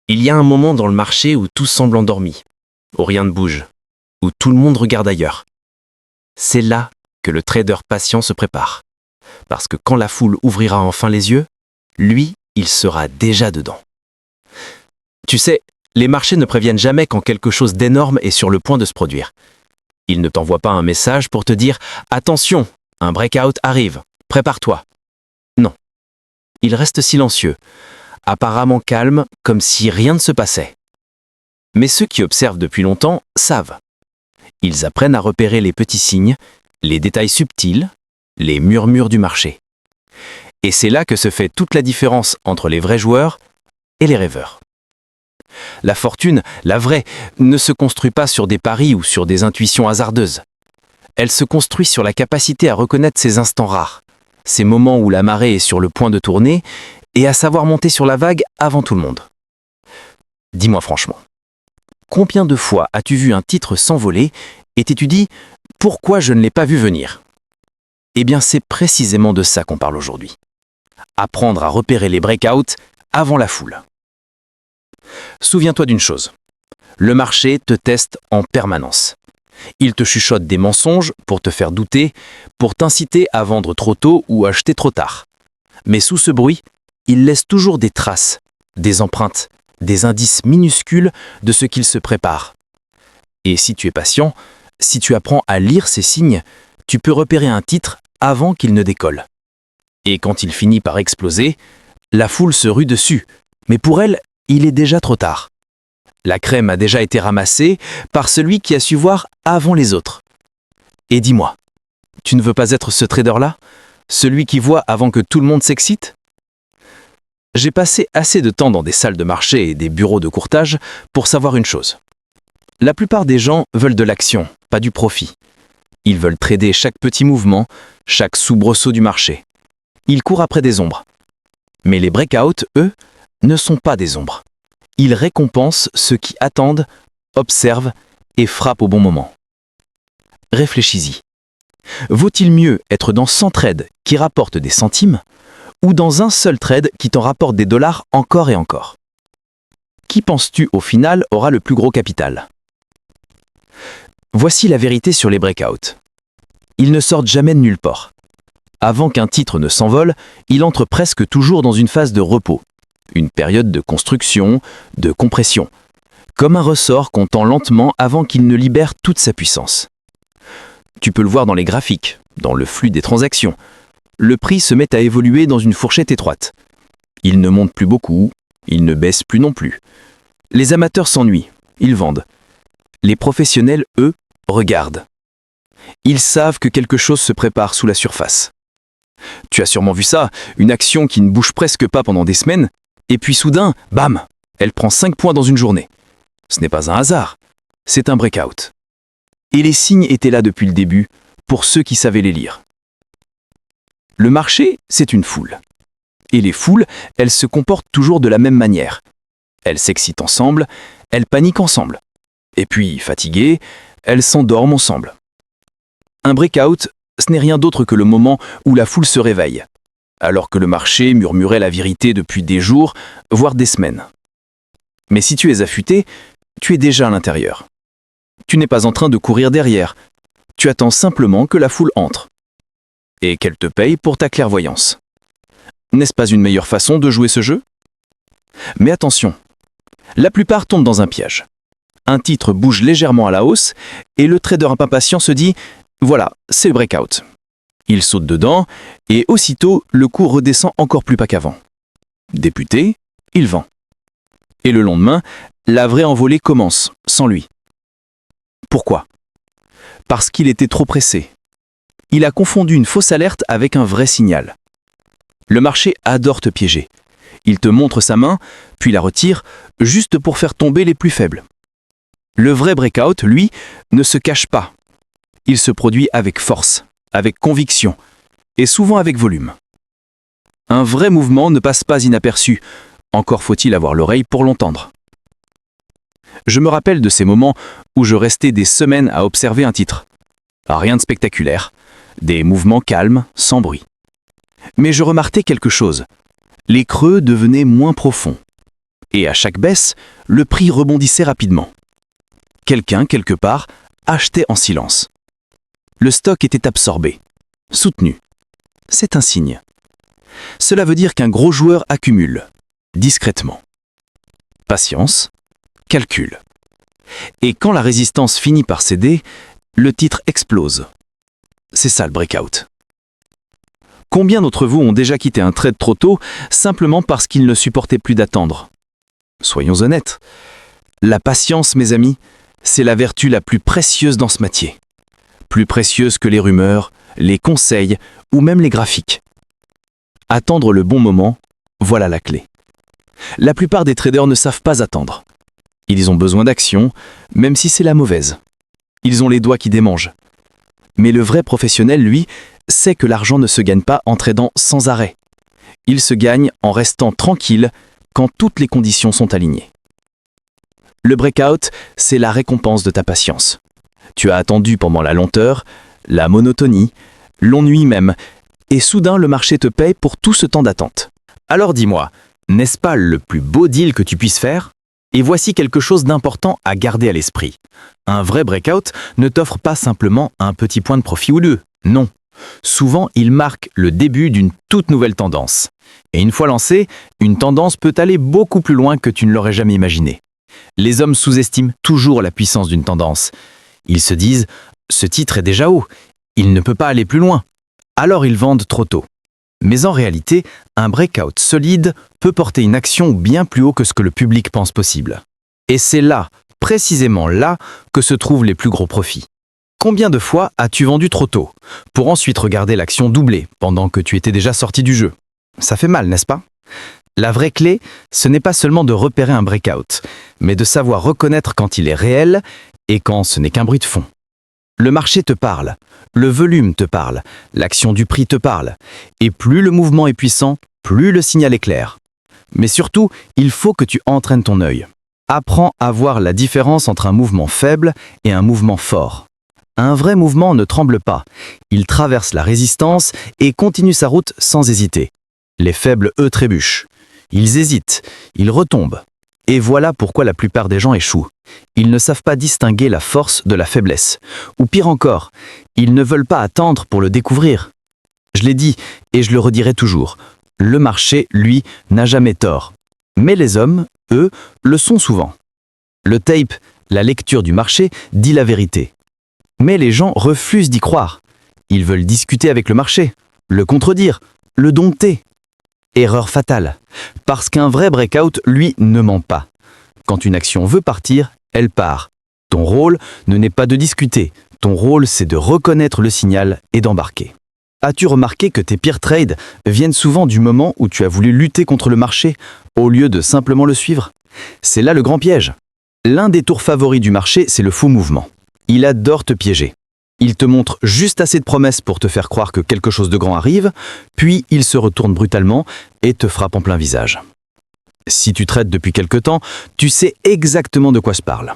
Il y a un moment dans le marché où tout semble endormi, où rien ne bouge, où tout le monde regarde ailleurs. C'est là que le trader patient se prépare. Parce que quand la foule ouvrira enfin les yeux, lui, il sera déjà dedans. Tu sais, les marchés ne préviennent jamais quand quelque chose d'énorme est sur le point de se produire. Ils ne t'envoient pas un message pour te dire « Attention, un breakout arrive, prépare-toi ». Non. Ils restent silencieux, apparemment calmes, comme si rien ne se passait. Mais ceux qui observent depuis longtemps savent. Ils apprennent à repérer les petits signes, les détails subtils, les murmures du marché. Et c'est là que se fait toute la différence entre les vrais joueurs et les rêveurs. La fortune, la vraie, ne se construit pas sur des paris ou sur des intuitions hasardeuses. Elle se construit sur la capacité à reconnaître ces instants rares, ces moments où la marée est sur le point de tourner, et à savoir monter sur la vague avant tout le monde. Dis-moi franchement, combien de fois as-tu vu un titre s'envoler et t'es-tu dit « Pourquoi je ne l'ai pas vu venir ?» Eh bien, c'est précisément de ça qu'on parle aujourd'hui. Apprendre à repérer les breakouts avant la foule. Souviens-toi d'une chose. Le marché te teste en permanence. Il te chuchote des mensonges pour te faire douter, pour t'inciter à vendre trop tôt ou acheter trop tard. Mais sous ce bruit, il laisse toujours des traces, des empreintes, des indices minuscules de ce qu'il se prépare. Et si tu es patient, si tu apprends à lire ces signes, tu peux repérer un titre avant qu'il ne décolle. Et quand il finit par exploser, la foule se rue dessus, mais pour elle, il est déjà trop tard. La crème a déjà été ramassée par celui qui a su voir avant les autres. Et dis-moi, tu ne veux pas être ce trader-là? Celui qui voit avant que tout le monde s'excite? J'ai passé assez de temps dans des salles de marché et des bureaux de courtage pour savoir une chose. La plupart des gens veulent de l'action, pas du profit. Ils veulent trader chaque petit mouvement, chaque soubresaut du marché. Ils courent après des ombres. Mais les breakouts, eux, ne sont pas des ombres. Ils récompensent ceux qui attendent, observent et frappent au bon moment. Réfléchis-y. Vaut-il mieux être dans 100 trades qui rapportent des centimes ou dans un seul trade qui t'en rapporte des dollars encore et encore? Qui penses-tu au final aura le plus gros capital? Voici la vérité sur les breakouts. Ils ne sortent jamais de nulle part. Avant qu'un titre ne s'envole, il entre presque toujours dans une phase de repos, une période de construction, de compression, comme un ressort qu'on tend lentement avant qu'il ne libère toute sa puissance. Tu peux le voir dans les graphiques, dans le flux des transactions. Le prix se met à évoluer dans une fourchette étroite. Il ne monte plus beaucoup, il ne baisse plus non plus. Les amateurs s'ennuient, ils vendent. Les professionnels, eux, regardent. Ils savent que quelque chose se prépare sous la surface. Tu as sûrement vu ça, une action qui ne bouge presque pas pendant des semaines, et puis soudain, bam, elle prend 5 points dans une journée. Ce n'est pas un hasard, c'est un breakout. Et les signes étaient là depuis le début, pour ceux qui savaient les lire. Le marché, c'est une foule. Et les foules, elles se comportent toujours de la même manière. Elles s'excitent ensemble, elles paniquent ensemble. Et puis, fatiguées, elles s'endorment ensemble. Un breakout, ce n'est rien d'autre que le moment où la foule se réveille, alors que le marché murmurait la vérité depuis des jours, voire des semaines. Mais si tu es affûté, tu es déjà à l'intérieur. Tu n'es pas en train de courir derrière, tu attends simplement que la foule entre. Et qu'elle te paye pour ta clairvoyance. N'est-ce pas une meilleure façon de jouer ce jeu? Mais attention, la plupart tombent dans un piège. Un titre bouge légèrement à la hausse et le trader impatient se dit « Voilà, c'est le breakout ». Il saute dedans et aussitôt le cours redescend encore plus bas qu'avant. Député, il vend. Et le lendemain, la vraie envolée commence, sans lui. Pourquoi? Parce qu'il était trop pressé. Il a confondu une fausse alerte avec un vrai signal. Le marché adore te piéger. Il te montre sa main, puis la retire, juste pour faire tomber les plus faibles. Le vrai breakout, lui, ne se cache pas. Il se produit avec force, avec conviction, et souvent avec volume. Un vrai mouvement ne passe pas inaperçu, encore faut-il avoir l'oreille pour l'entendre. Je me rappelle de ces moments où je restais des semaines à observer un titre. Rien de spectaculaire, des mouvements calmes, sans bruit. Mais je remarquais quelque chose. Les creux devenaient moins profonds. Et à chaque baisse, le prix rebondissait rapidement. Quelqu'un, quelque part, achetait en silence. Le stock était absorbé, soutenu. C'est un signe. Cela veut dire qu'un gros joueur accumule, discrètement. Patience, calcul. Et quand la résistance finit par céder, le titre explose. C'est ça le breakout. Combien d'entre vous ont déjà quitté un trade trop tôt simplement parce qu'ils ne supportaient plus d'attendre? Soyons honnêtes. La patience, mes amis, c'est la vertu la plus précieuse dans ce métier. Plus précieuse que les rumeurs, les conseils ou même les graphiques. Attendre le bon moment, voilà la clé. La plupart des traders ne savent pas attendre. Ils ont besoin d'action, même si c'est la mauvaise. Ils ont les doigts qui démangent. Mais le vrai professionnel, lui, sait que l'argent ne se gagne pas en tradant sans arrêt. Il se gagne en restant tranquille quand toutes les conditions sont alignées. Le breakout, c'est la récompense de ta patience. Tu as attendu pendant la lenteur, la monotonie, l'ennui même, et soudain le marché te paye pour tout ce temps d'attente. Alors dis-moi, n'est-ce pas le plus beau deal que tu puisses faire? Et voici quelque chose d'important à garder à l'esprit. Un vrai breakout ne t'offre pas simplement un petit point de profit ou deux. Non. Souvent, il marque le début d'une toute nouvelle tendance. Et une fois lancée, une tendance peut aller beaucoup plus loin que tu ne l'aurais jamais imaginé. Les hommes sous-estiment toujours la puissance d'une tendance. Ils se disent « ce titre est déjà haut, il ne peut pas aller plus loin ». Alors ils vendent trop tôt. Mais en réalité, un breakout solide peut porter une action bien plus haut que ce que le public pense possible. Et c'est là, précisément là, que se trouvent les plus gros profits. Combien de fois as-tu vendu trop tôt, pour ensuite regarder l'action doubler pendant que tu étais déjà sorti du jeu? Ça fait mal, n'est-ce pas? La vraie clé, ce n'est pas seulement de repérer un breakout, mais de savoir reconnaître quand il est réel et quand ce n'est qu'un bruit de fond. Le marché te parle, le volume te parle, l'action du prix te parle, et plus le mouvement est puissant, plus le signal est clair. Mais surtout, il faut que tu entraînes ton œil. Apprends à voir la différence entre un mouvement faible et un mouvement fort. Un vrai mouvement ne tremble pas, il traverse la résistance et continue sa route sans hésiter. Les faibles, eux, trébuchent. Ils hésitent, ils retombent. Et voilà pourquoi la plupart des gens échouent. Ils ne savent pas distinguer la force de la faiblesse. Ou pire encore, ils ne veulent pas attendre pour le découvrir. Je l'ai dit et je le redirai toujours. Le marché, lui, n'a jamais tort. Mais les hommes, eux, le sont souvent. Le tape, la lecture du marché, dit la vérité. Mais les gens refusent d'y croire. Ils veulent discuter avec le marché, le contredire, le dompter. Erreur fatale, parce qu'un vrai breakout, lui, ne ment pas. Quand une action veut partir, elle part. Ton rôle ne n'est pas de discuter, ton rôle c'est de reconnaître le signal et d'embarquer. As-tu remarqué que tes pires trades viennent souvent du moment où tu as voulu lutter contre le marché, au lieu de simplement le suivre? C'est là le grand piège. L'un des tours favoris du marché, c'est le faux mouvement. Il adore te piéger. Il te montre juste assez de promesses pour te faire croire que quelque chose de grand arrive, puis il se retourne brutalement et te frappe en plein visage. Si tu traites depuis quelque temps, tu sais exactement de quoi je parle.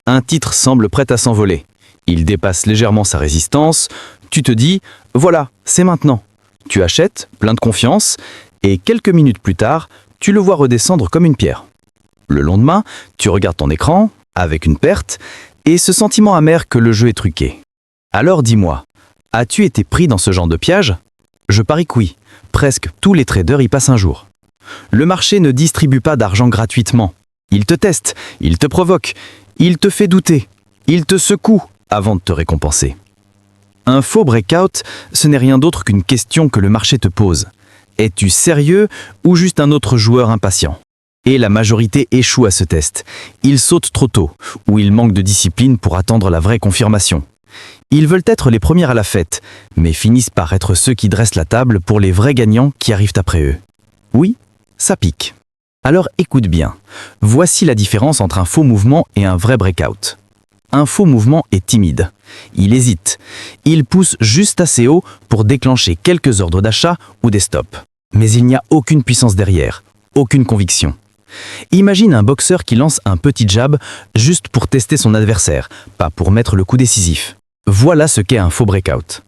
Un titre semble prêt à s'envoler. Il dépasse légèrement sa résistance. Tu te dis « voilà, c'est maintenant ». Tu achètes, plein de confiance, et quelques minutes plus tard, tu le vois redescendre comme une pierre. Le lendemain, tu regardes ton écran, avec une perte, et ce sentiment amer que le jeu est truqué. Alors dis-moi, as-tu été pris dans ce genre de piège? Je parie que oui, presque tous les traders y passent un jour. Le marché ne distribue pas d'argent gratuitement. Il te teste, il te provoque, il te fait douter, il te secoue avant de te récompenser. Un faux breakout, ce n'est rien d'autre qu'une question que le marché te pose. Es-tu sérieux ou juste un autre joueur impatient? Et la majorité échoue à ce test. Ils sautent trop tôt, ou ils manquent de discipline pour attendre la vraie confirmation. Ils veulent être les premiers à la fête, mais finissent par être ceux qui dressent la table pour les vrais gagnants qui arrivent après eux. Oui, ça pique. Alors écoute bien, voici la différence entre un faux mouvement et un vrai breakout. Un faux mouvement est timide. Il hésite. Il pousse juste assez haut pour déclencher quelques ordres d'achat ou des stops. Mais il n'y a aucune puissance derrière, aucune conviction. Imagine un boxeur qui lance un petit jab juste pour tester son adversaire, pas pour mettre le coup décisif. Voilà ce qu'est un faux breakout.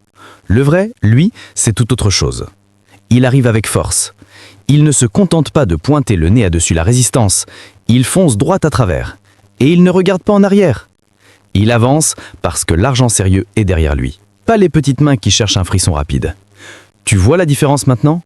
Le vrai, lui, c'est tout autre chose. Il arrive avec force. Il ne se contente pas de pointer le nez à-dessus la résistance, il fonce droit à travers. Et il ne regarde pas en arrière. Il avance parce que l'argent sérieux est derrière lui, pas les petites mains qui cherchent un frisson rapide. Tu vois la différence maintenant?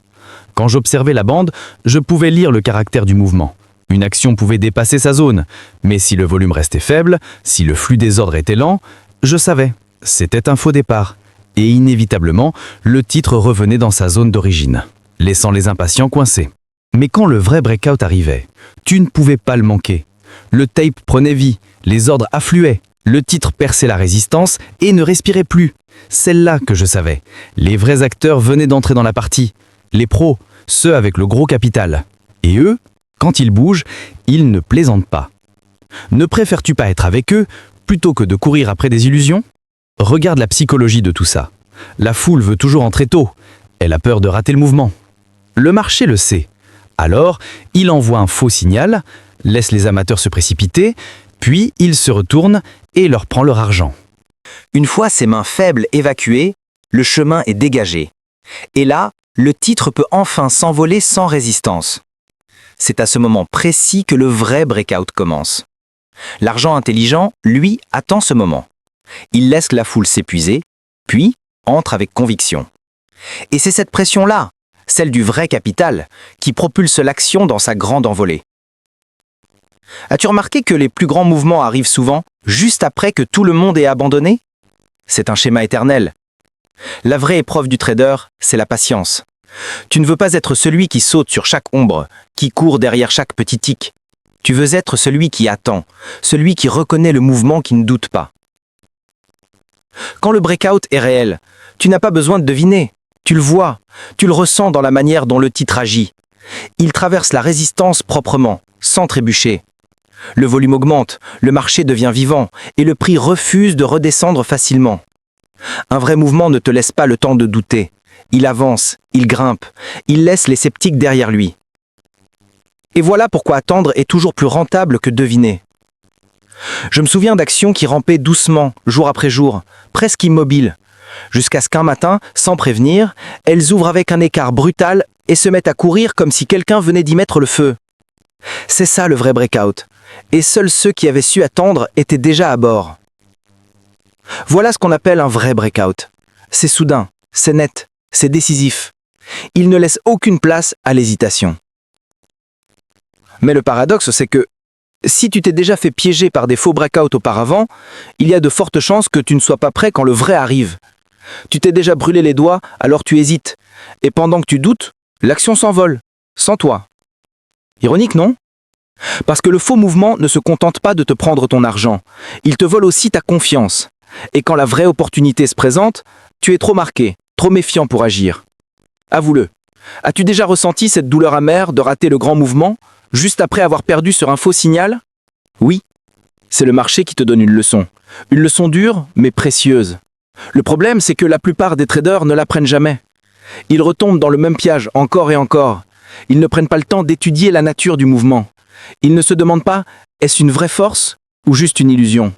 Quand j'observais la bande, je pouvais lire le caractère du mouvement. Une action pouvait dépasser sa zone, mais si le volume restait faible, si le flux des ordres était lent, je savais, c'était un faux départ. Et inévitablement, le titre revenait dans sa zone d'origine, laissant les impatients coincés. Mais quand le vrai breakout arrivait, tu ne pouvais pas le manquer. Le tape prenait vie, les ordres affluaient, le titre perçait la résistance et ne respirait plus. Celle-là que je savais. Les vrais acteurs venaient d'entrer dans la partie. Les pros, ceux avec le gros capital. Et eux, quand ils bougent, ils ne plaisantent pas. Ne préfères-tu pas être avec eux plutôt que de courir après des illusions? Regarde la psychologie de tout ça. La foule veut toujours entrer tôt. Elle a peur de rater le mouvement. Le marché le sait. Alors, il envoie un faux signal, laisse les amateurs se précipiter, puis il se retourne et leur prend leur argent. Une fois ces mains faibles évacuées, le chemin est dégagé. Et là, le titre peut enfin s'envoler sans résistance. C'est à ce moment précis que le vrai breakout commence. L'argent intelligent, lui, attend ce moment. Il laisse la foule s'épuiser, puis entre avec conviction. Et c'est cette pression-là, celle du vrai capital, qui propulse l'action dans sa grande envolée. As-tu remarqué que les plus grands mouvements arrivent souvent juste après que tout le monde ait abandonné? C'est un schéma éternel. La vraie épreuve du trader, c'est la patience. Tu ne veux pas être celui qui saute sur chaque ombre, qui court derrière chaque petit tic. Tu veux être celui qui attend, celui qui reconnaît le mouvement qui ne doute pas. Quand le breakout est réel, tu n'as pas besoin de deviner. Tu le vois, tu le ressens dans la manière dont le titre agit. Il traverse la résistance proprement, sans trébucher. Le volume augmente, le marché devient vivant et le prix refuse de redescendre facilement. Un vrai mouvement ne te laisse pas le temps de douter. Il avance, il grimpe, il laisse les sceptiques derrière lui. Et voilà pourquoi attendre est toujours plus rentable que deviner. Je me souviens d'actions qui rampaient doucement, jour après jour, presque immobiles, jusqu'à ce qu'un matin, sans prévenir, elles ouvrent avec un écart brutal et se mettent à courir comme si quelqu'un venait d'y mettre le feu. C'est ça le vrai breakout, et seuls ceux qui avaient su attendre étaient déjà à bord. Voilà ce qu'on appelle un vrai breakout. C'est soudain, c'est net, c'est décisif. Il ne laisse aucune place à l'hésitation. Mais le paradoxe, c'est que si tu t'es déjà fait piéger par des faux breakouts auparavant, il y a de fortes chances que tu ne sois pas prêt quand le vrai arrive. Tu t'es déjà brûlé les doigts, alors tu hésites. Et pendant que tu doutes, l'action s'envole, sans toi. Ironique, non? Parce que le faux mouvement ne se contente pas de te prendre ton argent. Il te vole aussi ta confiance. Et quand la vraie opportunité se présente, tu es trop marqué, trop méfiant pour agir. Avoue-le. As-tu déjà ressenti cette douleur amère de rater le grand mouvement, juste après avoir perdu sur un faux signal? Oui. C'est le marché qui te donne une leçon. Une leçon dure, mais précieuse. Le problème, c'est que la plupart des traders ne l'apprennent jamais. Ils retombent dans le même piège encore et encore. Ils ne prennent pas le temps d'étudier la nature du mouvement. Ils ne se demandent pas, est-ce une vraie force ou juste une illusion?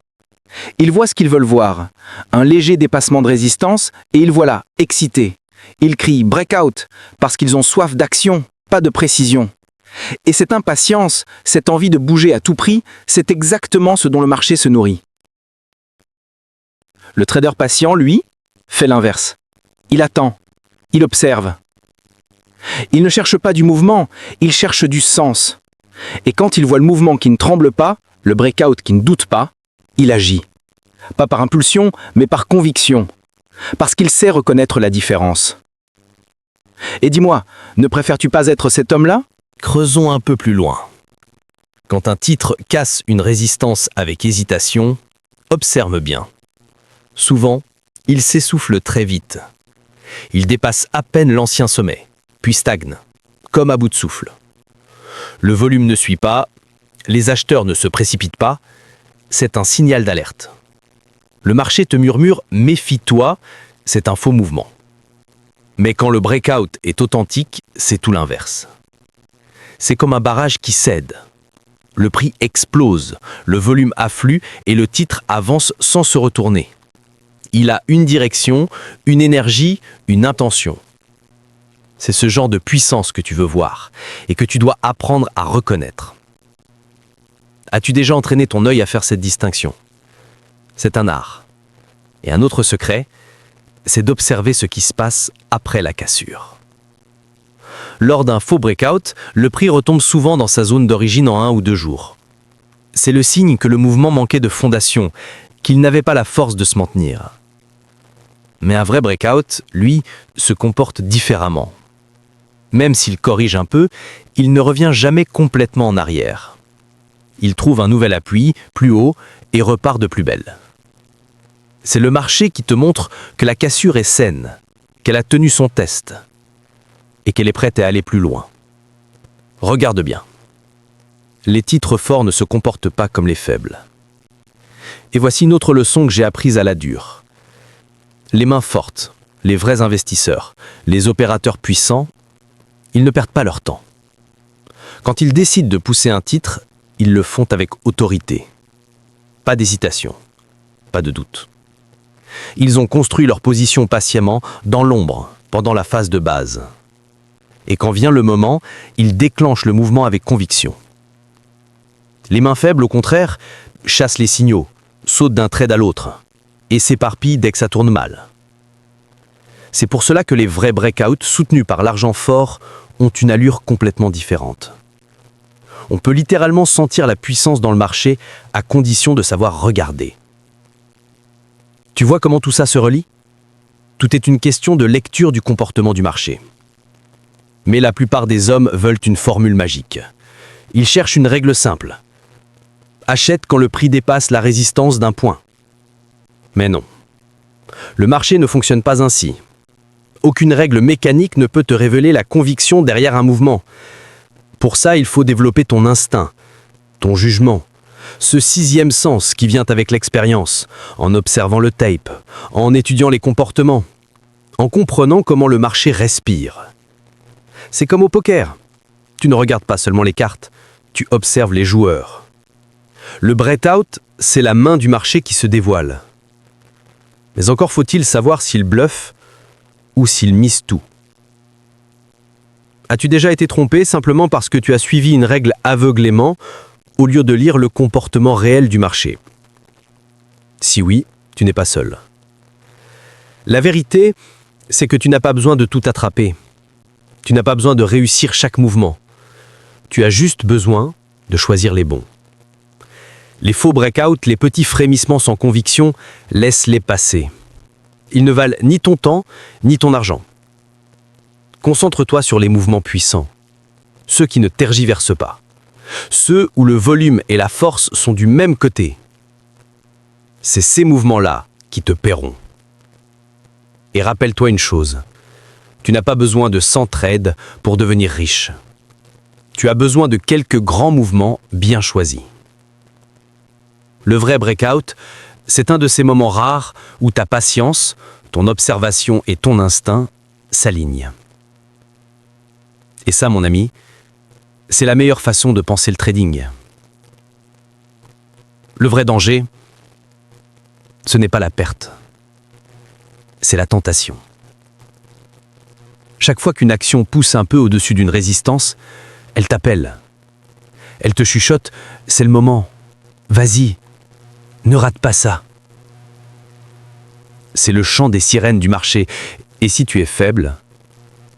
Ils voient ce qu'ils veulent voir, un léger dépassement de résistance, et ils voient là, excités. Ils crient « breakout » parce qu'ils ont soif d'action, pas de précision. Et cette impatience, cette envie de bouger à tout prix, c'est exactement ce dont le marché se nourrit. Le trader patient, lui, fait l'inverse. Il attend, il observe. Il ne cherche pas du mouvement, il cherche du sens. Et quand il voit le mouvement qui ne tremble pas, le breakout qui ne doute pas, il agit. Pas par impulsion, mais par conviction. Parce qu'il sait reconnaître la différence. Et dis-moi, ne préfères-tu pas être cet homme-là? Creusons un peu plus loin. Quand un titre casse une résistance avec hésitation, observe bien. Souvent, il s'essouffle très vite. Il dépasse à peine l'ancien sommet, puis stagne, comme à bout de souffle. Le volume ne suit pas, les acheteurs ne se précipitent pas, c'est un signal d'alerte. Le marché te murmure « méfie-toi », c'est un faux mouvement. Mais quand le breakout est authentique, c'est tout l'inverse. C'est comme un barrage qui cède. Le prix explose, le volume afflue et le titre avance sans se retourner. Il a une direction, une énergie, une intention. C'est ce genre de puissance que tu veux voir et que tu dois apprendre à reconnaître. As-tu déjà entraîné ton œil à faire cette distinction? C'est un art. Et un autre secret, c'est d'observer ce qui se passe après la cassure. Lors d'un faux breakout, le prix retombe souvent dans sa zone d'origine en 1 ou 2 jours. C'est le signe que le mouvement manquait de fondation, qu'il n'avait pas la force de se maintenir. Mais un vrai breakout, lui, se comporte différemment. Même s'il corrige un peu, il ne revient jamais complètement en arrière. Il trouve un nouvel appui, plus haut, et repart de plus belle. C'est le marché qui te montre que la cassure est saine, qu'elle a tenu son test, et qu'elle est prête à aller plus loin. Regarde bien. Les titres forts ne se comportent pas comme les faibles. Et voici une autre leçon que j'ai apprise à la dure. Les mains fortes, les vrais investisseurs, les opérateurs puissants, ils ne perdent pas leur temps. Quand ils décident de pousser un titre, ils le font avec autorité. Pas d'hésitation, pas de doute. Ils ont construit leur position patiemment dans l'ombre, pendant la phase de base. Et quand vient le moment, ils déclenchent le mouvement avec conviction. Les mains faibles, au contraire, chassent les signaux, sautent d'un trade à l'autre, et s'éparpillent dès que ça tourne mal. C'est pour cela que les vrais breakouts soutenus par l'argent fort ont une allure complètement différente. On peut littéralement sentir la puissance dans le marché à condition de savoir regarder. Tu vois comment tout ça se relie? Tout est une question de lecture du comportement du marché. Mais la plupart des hommes veulent une formule magique. Ils cherchent une règle simple. Achète quand le prix dépasse la résistance d'un point. Mais non. Le marché ne fonctionne pas ainsi. Aucune règle mécanique ne peut te révéler la conviction derrière un mouvement. Pour ça, il faut développer ton instinct, ton jugement, ce sixième sens qui vient avec l'expérience, en observant le tape, en étudiant les comportements, en comprenant comment le marché respire. C'est comme au poker. Tu ne regardes pas seulement les cartes, tu observes les joueurs. Le breakout, c'est la main du marché qui se dévoile. Mais encore faut-il savoir s'il bluffe ou s'il mise tout. As-tu déjà été trompé simplement parce que tu as suivi une règle aveuglément au lieu de lire le comportement réel du marché? Si oui, tu n'es pas seul. La vérité, c'est que tu n'as pas besoin de tout attraper. Tu n'as pas besoin de réussir chaque mouvement. Tu as juste besoin de choisir les bons. Les faux breakouts, les petits frémissements sans conviction, laisse-les passer. Ils ne valent ni ton temps, ni ton argent. Concentre-toi sur les mouvements puissants, ceux qui ne tergiversent pas, ceux où le volume et la force sont du même côté. C'est ces mouvements-là qui te paieront. Et rappelle-toi une chose, tu n'as pas besoin de 100 trades pour devenir riche. Tu as besoin de quelques grands mouvements bien choisis. Le vrai breakout, c'est un de ces moments rares où ta patience, ton observation et ton instinct s'alignent. Et ça, mon ami, c'est la meilleure façon de penser le trading. Le vrai danger, ce n'est pas la perte, c'est la tentation. Chaque fois qu'une action pousse un peu au-dessus d'une résistance, elle t'appelle. Elle te chuchote, c'est le moment. Vas-y, ne rate pas ça. C'est le chant des sirènes du marché. Et si tu es faible,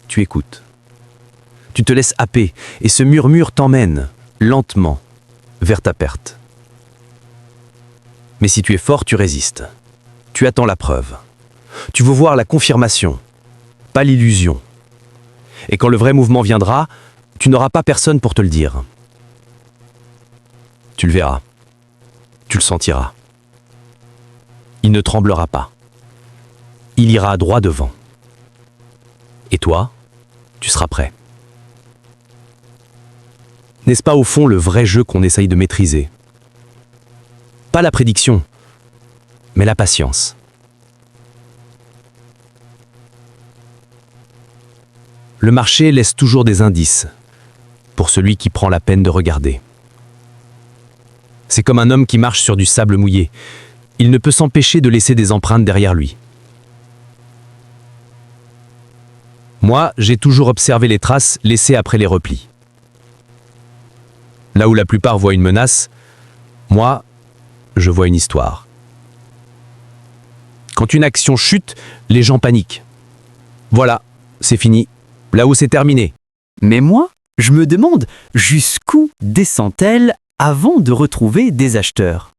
tu écoutes. Tu te laisses happer et ce murmure t'emmène, lentement, vers ta perte. Mais si tu es fort, tu résistes. Tu attends la preuve. Tu veux voir la confirmation, pas l'illusion. Et quand le vrai mouvement viendra, tu n'auras pas personne pour te le dire. Tu le verras. Tu le sentiras. Il ne tremblera pas. Il ira droit devant. Et toi, tu seras prêt. N'est-ce pas au fond le vrai jeu qu'on essaye de maîtriser? Pas la prédiction, mais la patience. Le marché laisse toujours des indices pour celui qui prend la peine de regarder. C'est comme un homme qui marche sur du sable mouillé. Il ne peut s'empêcher de laisser des empreintes derrière lui. Moi, j'ai toujours observé les traces laissées après les replis. Là où la plupart voient une menace, moi, je vois une histoire. Quand une action chute, les gens paniquent. Voilà, c'est fini. Là où c'est terminé. Mais moi, je me demande jusqu'où descend-elle avant de retrouver des acheteurs.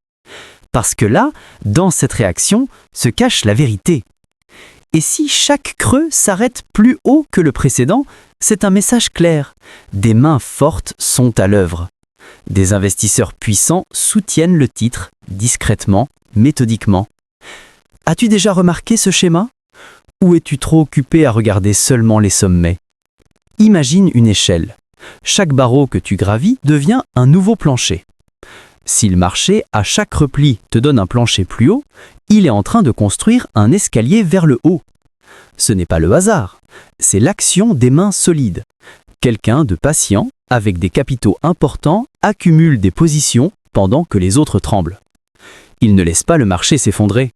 Parce que là, dans cette réaction, se cache la vérité. Et si chaque creux s'arrête plus haut que le précédent, c'est un message clair. Des mains fortes sont à l'œuvre. Des investisseurs puissants soutiennent le titre, discrètement, méthodiquement. As-tu déjà remarqué ce schéma? Ou es-tu trop occupé à regarder seulement les sommets? Imagine une échelle. Chaque barreau que tu gravis devient un nouveau plancher. Si le marché, à chaque repli, te donne un plancher plus haut, il est en train de construire un escalier vers le haut. Ce n'est pas le hasard, c'est l'action des mains solides. Quelqu'un de patient, avec des capitaux importants, accumule des positions pendant que les autres tremblent. Il ne laisse pas le marché s'effondrer.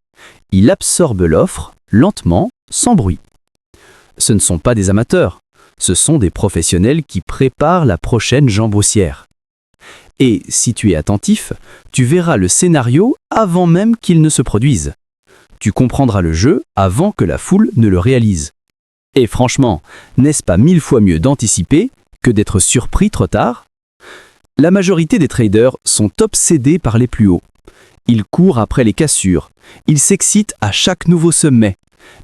Il absorbe l'offre, lentement, sans bruit. Ce ne sont pas des amateurs, ce sont des professionnels qui préparent la prochaine jambe haussière. Et si tu es attentif, tu verras le scénario avant même qu'il ne se produise. Tu comprendras le jeu avant que la foule ne le réalise. Et franchement, n'est-ce pas 1000 fois mieux d'anticiper que d'être surpris trop tard? La majorité des traders sont obsédés par les plus hauts. Ils courent après les cassures, ils s'excitent à chaque nouveau sommet,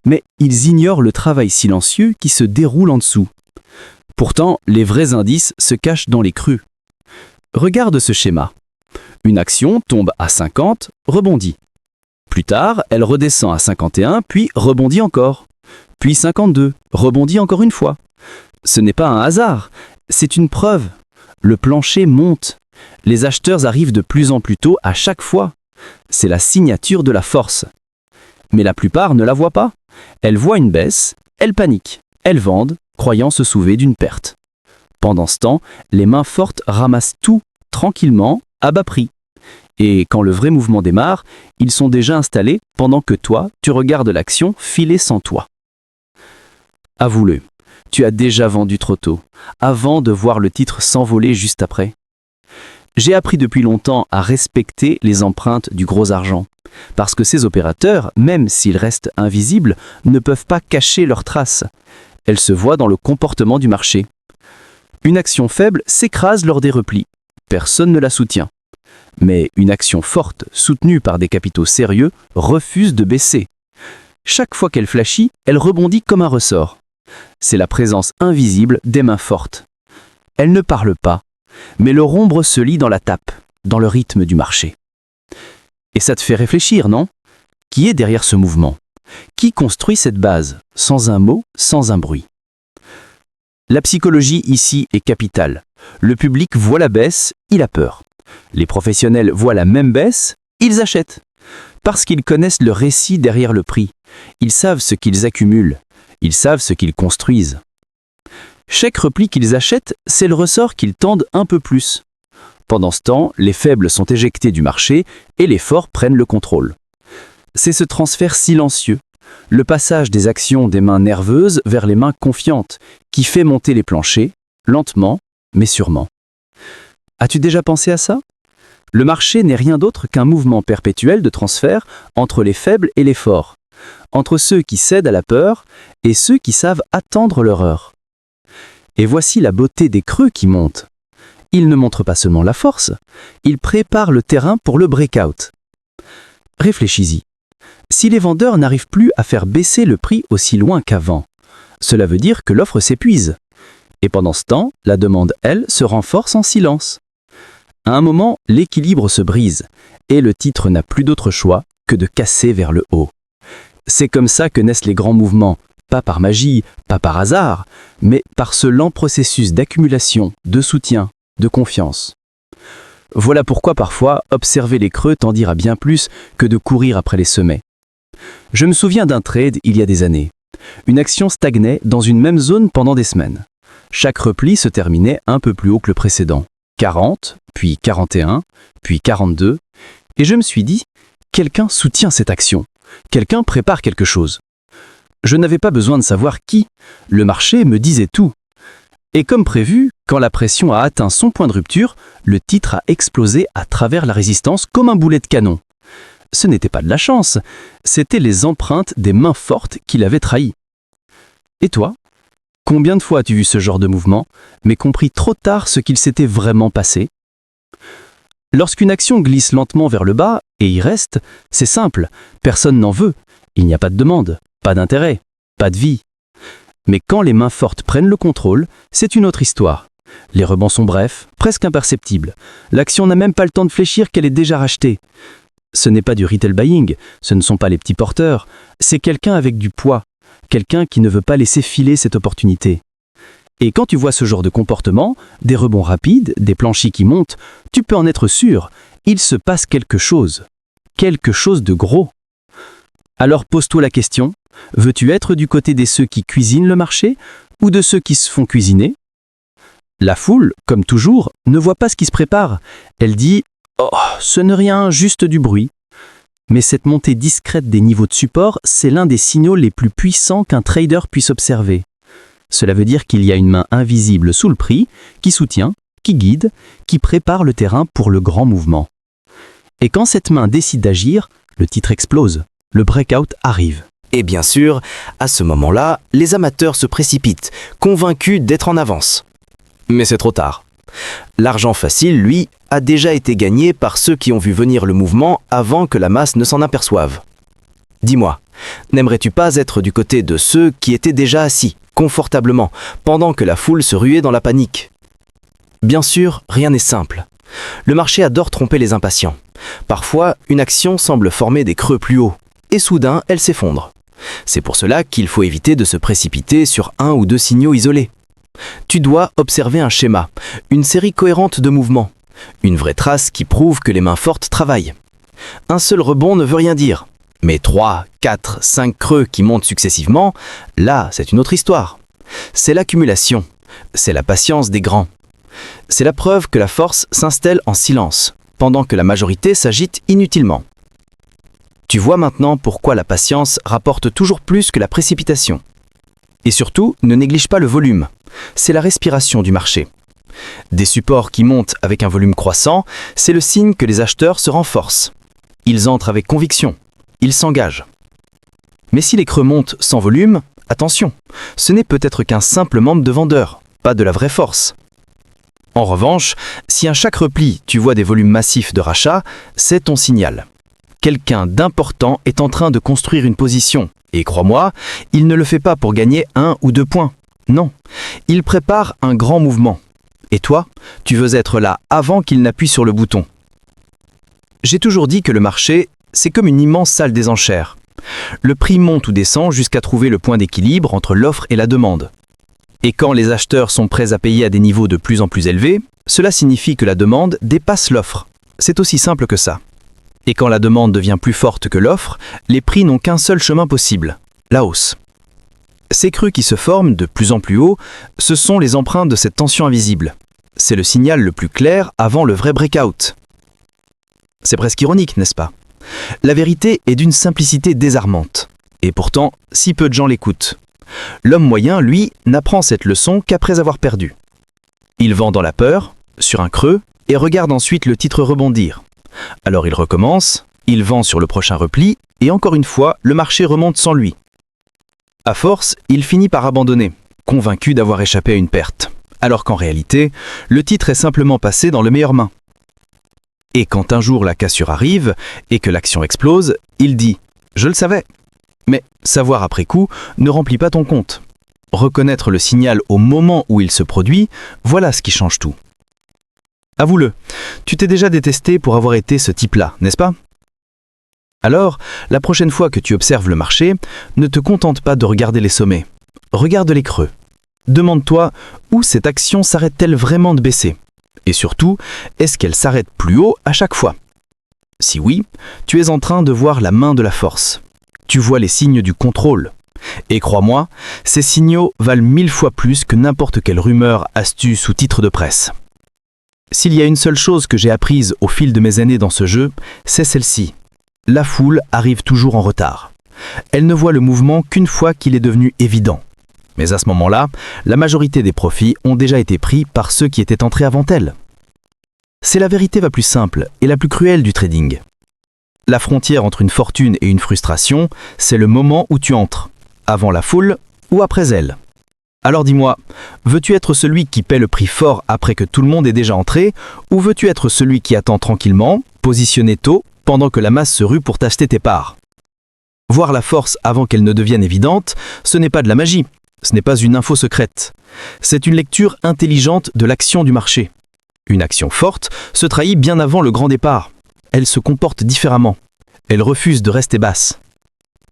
mais ils ignorent le travail silencieux qui se déroule en dessous. Pourtant, les vrais indices se cachent dans les creux. Regarde ce schéma. Une action tombe à 50, rebondit. Plus tard, elle redescend à 51, puis rebondit encore. Puis 52, rebondit encore une fois. Ce n'est pas un hasard, c'est une preuve. Le plancher monte. Les acheteurs arrivent de plus en plus tôt à chaque fois. C'est la signature de la force. Mais la plupart ne la voient pas. Elles voient une baisse, elles paniquent, elles vendent, croyant se sauver d'une perte. Pendant ce temps, les mains fortes ramassent tout, tranquillement, à bas prix. Et quand le vrai mouvement démarre, ils sont déjà installés pendant que toi, tu regardes l'action filer sans toi. Avoue-le, tu as déjà vendu trop tôt, avant de voir le titre s'envoler juste après. J'ai appris depuis longtemps à respecter les empreintes du gros argent, parce que ces opérateurs, même s'ils restent invisibles, ne peuvent pas cacher leurs traces. Elles se voient dans le comportement du marché. Une action faible s'écrase lors des replis. Personne ne la soutient. Mais une action forte, soutenue par des capitaux sérieux, refuse de baisser. Chaque fois qu'elle flashit, elle rebondit comme un ressort. C'est la présence invisible des mains fortes. Elles ne parlent pas, mais leur ombre se lit dans la tape, dans le rythme du marché. Et ça te fait réfléchir, non? Qui est derrière ce mouvement? Qui construit cette base, sans un mot, sans un bruit? La psychologie ici est capitale. Le public voit la baisse, il a peur. Les professionnels voient la même baisse, ils achètent. Parce qu'ils connaissent le récit derrière le prix. Ils savent ce qu'ils accumulent. Ils savent ce qu'ils construisent. Chaque repli qu'ils achètent, c'est le ressort qu'ils tendent un peu plus. Pendant ce temps, les faibles sont éjectés du marché et les forts prennent le contrôle. C'est ce transfert silencieux, le passage des actions des mains nerveuses vers les mains confiantes, qui fait monter les planchers, lentement, mais sûrement. As-tu déjà pensé à ça? Le marché n'est rien d'autre qu'un mouvement perpétuel de transfert entre les faibles et les forts, entre ceux qui cèdent à la peur et ceux qui savent attendre leur heure. Et voici la beauté des creux qui montent. Ils ne montrent pas seulement la force, ils préparent le terrain pour le breakout. Réfléchis-y. Si les vendeurs n'arrivent plus à faire baisser le prix aussi loin qu'avant, cela veut dire que l'offre s'épuise. Et pendant ce temps, la demande, elle, se renforce en silence. À un moment, l'équilibre se brise, et le titre n'a plus d'autre choix que de casser vers le haut. C'est comme ça que naissent les grands mouvements, pas par magie, pas par hasard, mais par ce lent processus d'accumulation, de soutien, de confiance. Voilà pourquoi parfois, observer les creux t'en dira bien plus que de courir après les sommets. Je me souviens d'un trade il y a des années. Une action stagnait dans une même zone pendant des semaines. Chaque repli se terminait un peu plus haut que le précédent. 40, puis 41, puis 42, et je me suis dit, quelqu'un soutient cette action, quelqu'un prépare quelque chose. Je n'avais pas besoin de savoir qui. Le marché me disait tout. Et comme prévu, quand la pression a atteint son point de rupture, le titre a explosé à travers la résistance comme un boulet de canon. Ce n'était pas de la chance, c'était les empreintes des mains fortes qui l'avaient trahi. Et toi? Combien de fois as-tu vu ce genre de mouvement, mais compris trop tard ce qu'il s'était vraiment passé? Lorsqu'une action glisse lentement vers le bas et y reste, c'est simple, personne n'en veut. Il n'y a pas de demande, pas d'intérêt, pas de vie. Mais quand les mains fortes prennent le contrôle, c'est une autre histoire. Les rebonds sont brefs, presque imperceptibles. L'action n'a même pas le temps de fléchir qu'elle est déjà rachetée. Ce n'est pas du retail buying, ce ne sont pas les petits porteurs, c'est quelqu'un avec du poids, quelqu'un qui ne veut pas laisser filer cette opportunité. Et quand tu vois ce genre de comportement, des rebonds rapides, des planchis qui montent, tu peux en être sûr, il se passe quelque chose de gros. Alors pose-toi la question, veux-tu être du côté de ceux qui cuisinent le marché ou de ceux qui se font cuisiner? La foule, comme toujours, ne voit pas ce qui se prépare. Elle dit « Oh, ce n'est rien, juste du bruit ». Mais cette montée discrète des niveaux de support, c'est l'un des signaux les plus puissants qu'un trader puisse observer. Cela veut dire qu'il y a une main invisible sous le prix, qui soutient, qui guide, qui prépare le terrain pour le grand mouvement. Et quand cette main décide d'agir, le titre explose, le breakout arrive. Et bien sûr, à ce moment-là, les amateurs se précipitent, convaincus d'être en avance. Mais c'est trop tard. L'argent facile, lui, a déjà été gagné par ceux qui ont vu venir le mouvement avant que la masse ne s'en aperçoive. Dis-moi, n'aimerais-tu pas être du côté de ceux qui étaient déjà assis, confortablement, pendant que la foule se ruait dans la panique? Bien sûr, rien n'est simple. Le marché adore tromper les impatients. Parfois, une action semble former des creux plus hauts, et soudain, elle s'effondre. C'est pour cela qu'il faut éviter de se précipiter sur un ou deux signaux isolés. Tu dois observer un schéma, une série cohérente de mouvements, une vraie trace qui prouve que les mains fortes travaillent. Un seul rebond ne veut rien dire, mais 3, 4, 5 creux qui montent successivement, là, c'est une autre histoire. C'est l'accumulation, c'est la patience des grands. C'est la preuve que la force s'installe en silence, pendant que la majorité s'agite inutilement. Tu vois maintenant pourquoi la patience rapporte toujours plus que la précipitation. Et surtout, ne néglige pas le volume. C'est la respiration du marché. Des supports qui montent avec un volume croissant, c'est le signe que les acheteurs se renforcent. Ils entrent avec conviction. Ils s'engagent. Mais si les creux montent sans volume, attention, ce n'est peut-être qu'un simple membre de vendeur, pas de la vraie force. En revanche, si à chaque repli tu vois des volumes massifs de rachat, c'est ton signal. Quelqu'un d'important est en train de construire une position. Et crois-moi, il ne le fait pas pour gagner 1 ou 2 points. Non, il prépare un grand mouvement. Et toi, tu veux être là avant qu'il n'appuie sur le bouton. J'ai toujours dit que le marché, c'est comme une immense salle des enchères. Le prix monte ou descend jusqu'à trouver le point d'équilibre entre l'offre et la demande. Et quand les acheteurs sont prêts à payer à des niveaux de plus en plus élevés, cela signifie que la demande dépasse l'offre. C'est aussi simple que ça. Et quand la demande devient plus forte que l'offre, les prix n'ont qu'un seul chemin possible, la hausse. Ces creux qui se forment de plus en plus haut, ce sont les empreintes de cette tension invisible. C'est le signal le plus clair avant le vrai breakout. C'est presque ironique, n'est-ce pas? La vérité est d'une simplicité désarmante. Et pourtant, si peu de gens l'écoutent. L'homme moyen, lui, n'apprend cette leçon qu'après avoir perdu. Il vend dans la peur, sur un creux, et regarde ensuite le titre rebondir. Alors il recommence, il vend sur le prochain repli, et encore une fois, le marché remonte sans lui. À force, il finit par abandonner, convaincu d'avoir échappé à une perte, alors qu'en réalité, le titre est simplement passé dans les meilleures mains. Et quand un jour la cassure arrive, et que l'action explose, il dit « Je le savais ». Mais savoir après coup ne remplit pas ton compte. Reconnaître le signal au moment où il se produit, voilà ce qui change tout. Avoue-le, tu t'es déjà détesté pour avoir été ce type-là, n'est-ce pas? Alors, la prochaine fois que tu observes le marché, ne te contente pas de regarder les sommets. Regarde les creux. Demande-toi où cette action s'arrête-t-elle vraiment de baisser? Et surtout, est-ce qu'elle s'arrête plus haut à chaque fois? Si oui, tu es en train de voir la main de la force. Tu vois les signes du contrôle. Et crois-moi, ces signaux valent 1000 fois plus que n'importe quelle rumeur, astuce ou titre de presse. S'il y a une seule chose que j'ai apprise au fil de mes années dans ce jeu, c'est celle-ci. La foule arrive toujours en retard. Elle ne voit le mouvement qu'une fois qu'il est devenu évident. Mais à ce moment-là, la majorité des profits ont déjà été pris par ceux qui étaient entrés avant elle. C'est la vérité la plus simple et la plus cruelle du trading. La frontière entre une fortune et une frustration, c'est le moment où tu entres, avant la foule ou après elle. Alors dis-moi, veux-tu être celui qui paie le prix fort après que tout le monde est déjà entré, ou veux-tu être celui qui attend tranquillement, positionné tôt, pendant que la masse se rue pour t'acheter tes parts? Voir la force avant qu'elle ne devienne évidente, ce n'est pas de la magie, ce n'est pas une info secrète. C'est une lecture intelligente de l'action du marché. Une action forte se trahit bien avant le grand départ. Elle se comporte différemment. Elle refuse de rester basse.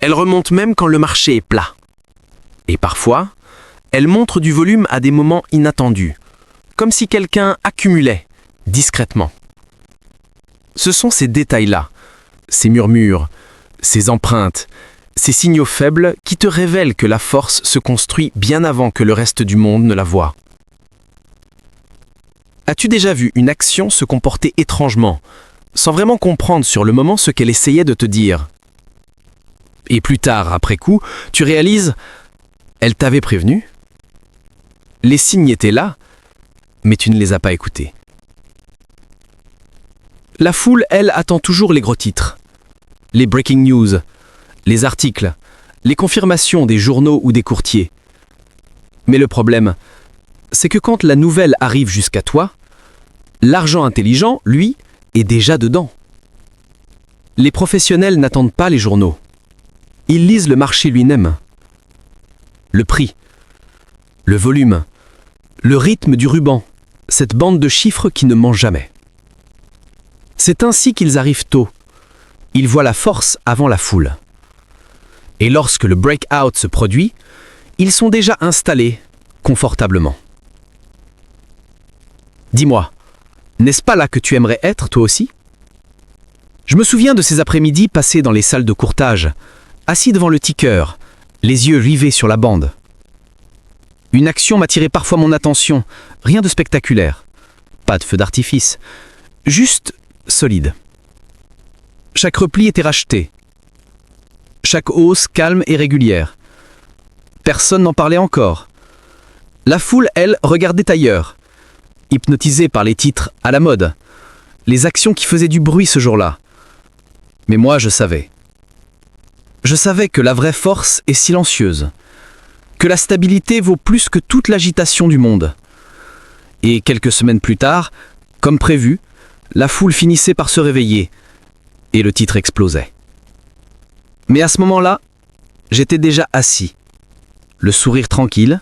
Elle remonte même quand le marché est plat. Et parfois, elle montre du volume à des moments inattendus, comme si quelqu'un accumulait, discrètement. Ce sont ces détails-là, ces murmures, ces empreintes, ces signaux faibles qui te révèlent que la force se construit bien avant que le reste du monde ne la voie. As-tu déjà vu une action se comporter étrangement, sans vraiment comprendre sur le moment ce qu'elle essayait de te dire? Et plus tard, après coup, tu réalises, elle t'avait prévenu. Les signes étaient là, mais tu ne les as pas écoutés. La foule, elle, attend toujours les gros titres. Les breaking news, les articles, les confirmations des journaux ou des courtiers. Mais le problème, c'est que quand la nouvelle arrive jusqu'à toi, l'argent intelligent, lui, est déjà dedans. Les professionnels n'attendent pas les journaux. Ils lisent le marché lui-même. Le prix, le volume, le rythme du ruban, cette bande de chiffres qui ne ment jamais. C'est ainsi qu'ils arrivent tôt. Ils voient la force avant la foule. Et lorsque le breakout se produit, ils sont déjà installés confortablement. Dis-moi, n'est-ce pas là que tu aimerais être, toi aussi? Je me souviens de ces après-midi passés dans les salles de courtage, assis devant le ticker, les yeux rivés sur la bande. Une action m'attirait parfois mon attention, rien de spectaculaire. Pas de feu d'artifice, juste solide. Chaque repli était racheté. Chaque hausse calme et régulière. Personne n'en parlait encore. La foule, elle, regardait ailleurs, hypnotisée par les titres à la mode, les actions qui faisaient du bruit ce jour-là. Mais moi, je savais. Je savais que la vraie force est silencieuse, que la stabilité vaut plus que toute l'agitation du monde. Et quelques semaines plus tard, comme prévu, la foule finissait par se réveiller, et le titre explosait. Mais à ce moment-là, j'étais déjà assis, le sourire tranquille,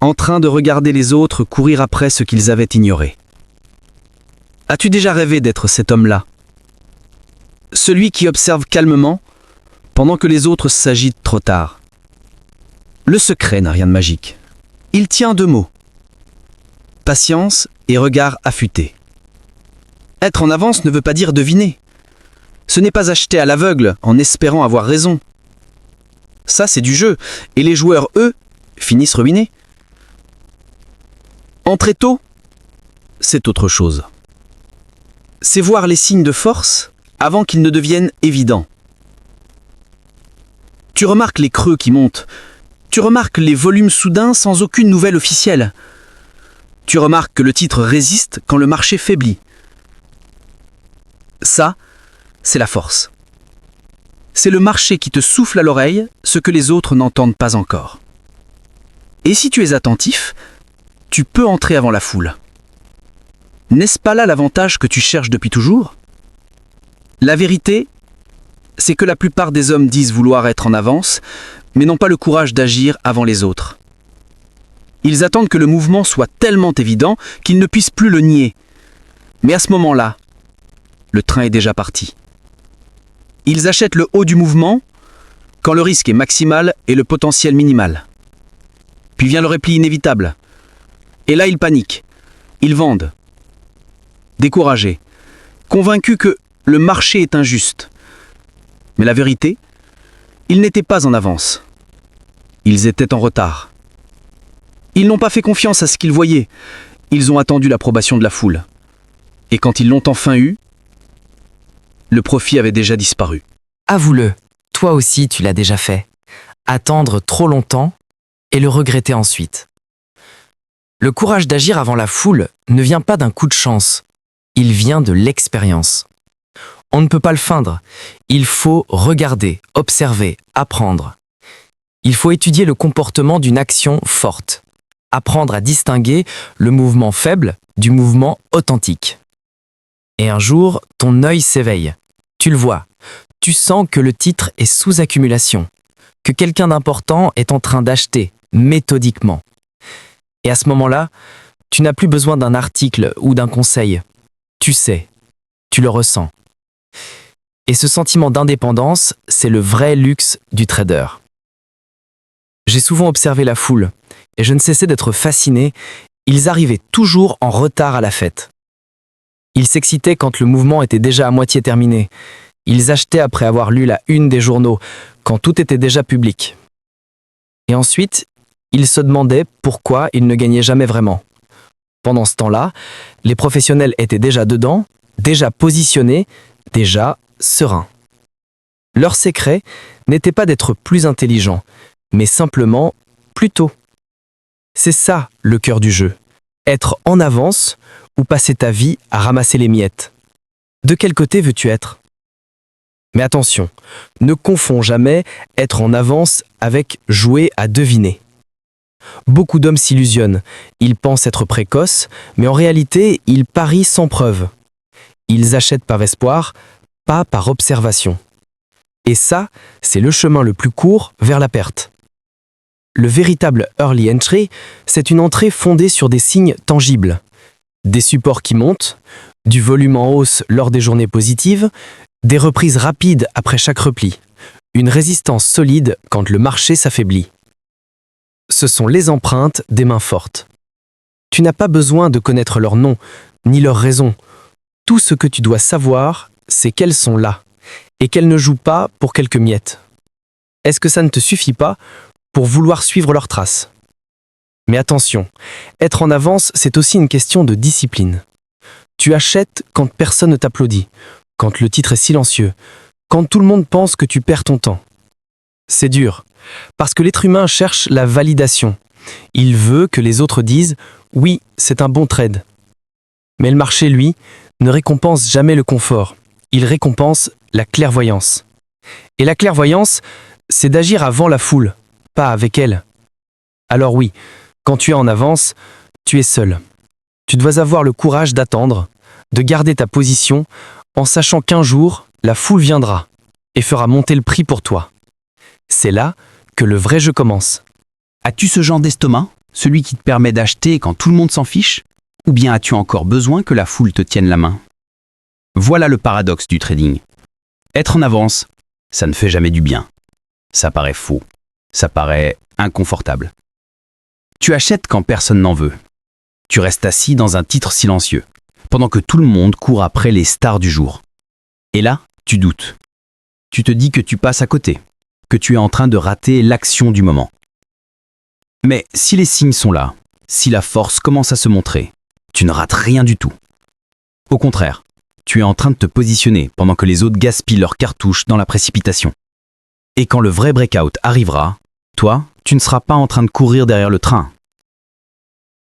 en train de regarder les autres courir après ce qu'ils avaient ignoré. As-tu déjà rêvé d'être cet homme-là? Celui qui observe calmement, pendant que les autres s'agitent trop tard. Le secret n'a rien de magique. Il tient deux mots. Patience et regard affûté. Être en avance ne veut pas dire deviner. Ce n'est pas acheter à l'aveugle en espérant avoir raison. Ça, c'est du jeu, et les joueurs, eux, finissent ruinés. Entrer tôt, c'est autre chose. C'est voir les signes de force avant qu'ils ne deviennent évidents. Tu remarques les creux qui montent. Tu remarques les volumes soudains sans aucune nouvelle officielle. Tu remarques que le titre résiste quand le marché faiblit. Ça, c'est la force. C'est le marché qui te souffle à l'oreille ce que les autres n'entendent pas encore. Et si tu es attentif, tu peux entrer avant la foule. N'est-ce pas là l'avantage que tu cherches depuis toujours? La vérité, c'est que la plupart des hommes disent vouloir être en avance, mais n'ont pas le courage d'agir avant les autres. Ils attendent que le mouvement soit tellement évident qu'ils ne puissent plus le nier. Mais à ce moment-là, le train est déjà parti. Ils achètent le haut du mouvement quand le risque est maximal et le potentiel minimal. Puis vient le repli inévitable. Et là, ils paniquent. Ils vendent. Découragés. Convaincus que le marché est injuste. Mais la vérité, ils n'étaient pas en avance. Ils étaient en retard. Ils n'ont pas fait confiance à ce qu'ils voyaient. Ils ont attendu l'approbation de la foule. Et quand ils l'ont enfin eu, le profit avait déjà disparu. Avoue-le, Toi aussi, tu l'as déjà fait. Attendre trop longtemps et le regretter ensuite. Le courage d'agir avant la foule ne vient pas d'un coup de chance, il vient de l'expérience. On ne peut pas le feindre, il faut regarder, observer, apprendre. Il faut étudier le comportement d'une action forte, apprendre à distinguer le mouvement faible du mouvement authentique. Et un jour, ton œil s'éveille. Tu le vois, tu sens que le titre est sous accumulation, que quelqu'un d'important est en train d'acheter méthodiquement. Et à ce moment-là, tu n'as plus besoin d'un article ou d'un conseil. Tu sais, tu le ressens. Et ce sentiment d'indépendance, c'est le vrai luxe du trader. J'ai souvent observé la foule, et je ne cessais d'être fasciné, ils arrivaient toujours en retard à la fête. Ils s'excitaient quand le mouvement était déjà à moitié terminé. Ils achetaient après avoir lu la une des journaux, quand tout était déjà public. Et ensuite, ils se demandaient pourquoi ils ne gagnaient jamais vraiment. Pendant ce temps-là, les professionnels étaient déjà dedans, déjà positionnés, déjà sereins. Leur secret n'était pas d'être plus intelligent, mais simplement plus tôt. C'est ça le cœur du jeu. Être en avance ou passer ta vie à ramasser les miettes. De quel côté veux-tu être ? Mais attention, ne confonds jamais être en avance avec jouer à deviner. Beaucoup d'hommes s'illusionnent, ils pensent être précoces, mais en réalité, ils parient sans preuve. Ils achètent par espoir, pas par observation. Et ça, c'est le chemin le plus court vers la perte. Le véritable early entry, c'est une entrée fondée sur des signes tangibles. Des supports qui montent, du volume en hausse lors des journées positives, des reprises rapides après chaque repli, une résistance solide quand le marché s'affaiblit. Ce sont les empreintes des mains fortes. Tu n'as pas besoin de connaître leur nom, ni leurs raisons. Tout ce que tu dois savoir, c'est qu'elles sont là, et qu'elles ne jouent pas pour quelques miettes. Est-ce que ça ne te suffit pas pour vouloir suivre leurs traces ? Mais attention, être en avance, c'est aussi une question de discipline. Tu achètes quand personne ne t'applaudit, quand le titre est silencieux, quand tout le monde pense que tu perds ton temps. C'est dur, parce que l'être humain cherche la validation. Il veut que les autres disent « oui, c'est un bon trade ». Mais le marché, lui, ne récompense jamais le confort. Il récompense la clairvoyance. Et la clairvoyance, c'est d'agir avant la foule, pas avec elle. Alors oui, quand tu es en avance, tu es seul. Tu dois avoir le courage d'attendre, de garder ta position, en sachant qu'un jour, la foule viendra et fera monter le prix pour toi. C'est là que le vrai jeu commence. As-tu ce genre d'estomac, celui qui te permet d'acheter quand tout le monde s'en fiche ? Ou bien as-tu encore besoin que la foule te tienne la main ? Voilà le paradoxe du trading. Être en avance, ça ne fait jamais du bien. Ça paraît faux. Ça paraît inconfortable. Tu achètes quand personne n'en veut. Tu restes assis dans un titre silencieux, pendant que tout le monde court après les stars du jour. Et là, tu doutes. Tu te dis que tu passes à côté, que tu es en train de rater l'action du moment. Mais si les signes sont là, si la force commence à se montrer, tu ne rates rien du tout. Au contraire, tu es en train de te positionner pendant que les autres gaspillent leurs cartouches dans la précipitation. Et quand le vrai breakout arrivera, toi, tu ne seras pas en train de courir derrière le train.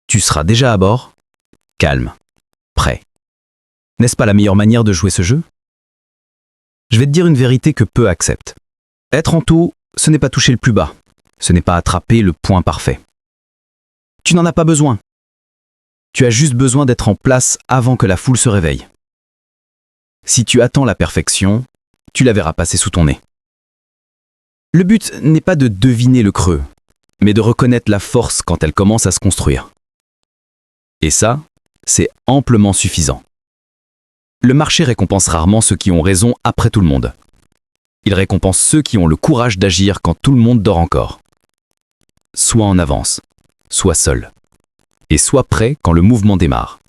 Tu seras déjà à bord, calme, prêt. N'est-ce pas la meilleure manière de jouer ce jeu ? Je vais te dire une vérité que peu acceptent. Être en taux, ce n'est pas toucher le plus bas. Ce n'est pas attraper le point parfait. Tu n'en as pas besoin. Tu as juste besoin d'être en place avant que la foule se réveille. Si tu attends la perfection, tu la verras passer sous ton nez. Le but n'est pas de deviner le creux, mais de reconnaître la force quand elle commence à se construire. Et ça, c'est amplement suffisant. Le marché récompense rarement ceux qui ont raison après tout le monde. Il récompense ceux qui ont le courage d'agir quand tout le monde dort encore. Sois en avance, sois seul, et sois prêt quand le mouvement démarre.